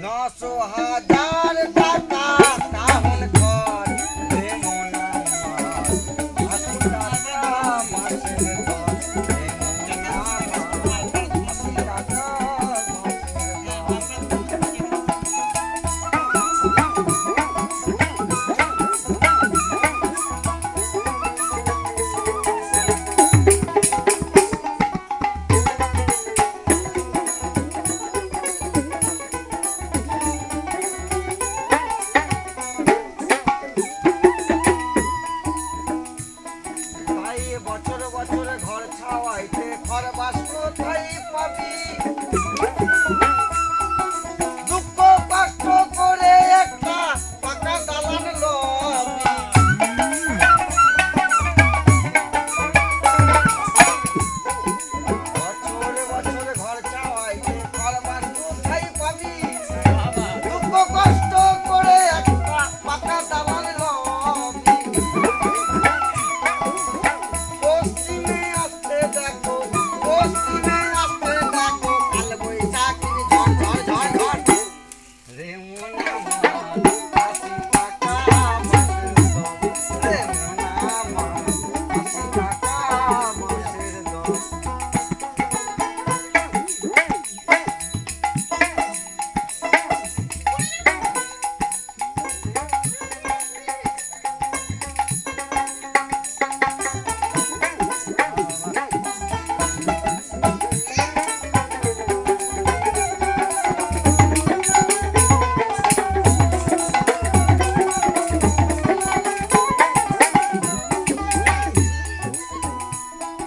9,000 টাকা কাহন কর রে মন আমার 80 টাকা মাসের দর রে মন আমার 80 টাকা বছর বছর ঘর ছাওয়াইতে ঘর বাস কোথায় পাবি দুঃখ কষ্ট করে একটা পাকা দালান লবি বছর বছর ঘর ছাওয়াইতে ঘর বাস কোথায় পাবি দুঃখ কষ্ট করে একটা পাকা দালান লবি পশ্চিমে আসতে দেখো কাল বৈশাখীর ঝড় ঝড় ঝড় ঝড় রে মন আমার 80 টাকা মাসের দর রে মন আমার 80 টাকা মাসের দর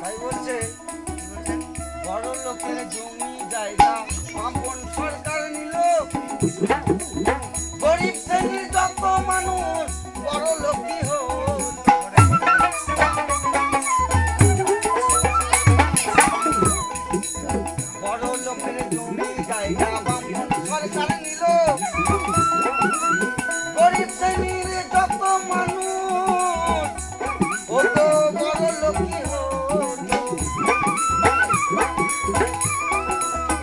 তাই বলছে বড় লোকের জমি জায়গা আপন সরকার নিল গরিব শ্রেণীর যত মানুষ বড় লোকই হোক বড় লোকের জমি জায়গা আপন সরকার নিল গরিব শ্রেণীর যত মানুষ ও তো বড় লোকই হোক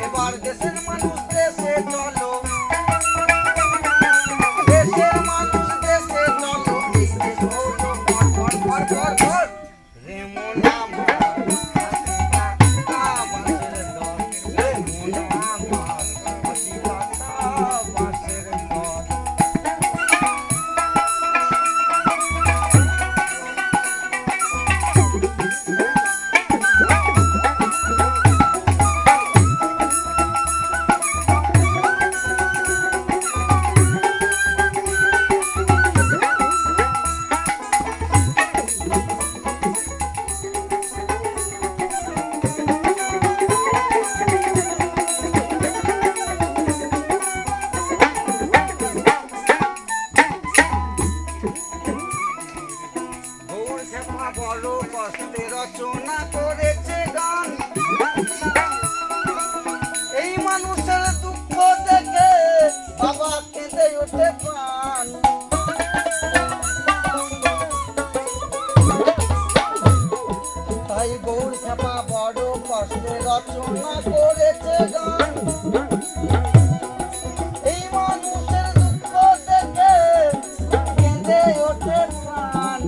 এবার দেশের মানুষ দেশে চলো দেশের মানুষ দেশে চলো এই দেশ হলো ঘর রে মন আমার 80 টাকা মাসের দর রে মন আমার 80 টাকা মাসের দর গৌর খেপা বড় কষ্টে রচনা করেছে গান এই মানুষের দুঃখ দেখে বাবা কেঁদে ওঠে প্রাণ তাই গৌর খেপা বড় কষ্টে রচনা করেছে গান এই মানুষের দুঃখ দেখে কেঁদে ওঠে প্রাণ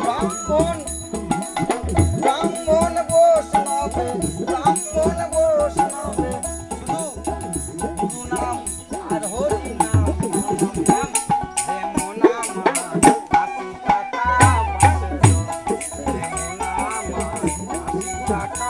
ব্রাহ্মণ বৈষ্ণবে শুধু গুরু নাম আর হরি নাম নাম রে মন আমার 80 টাকা মাসের দর রে মন আমার 80 টাকা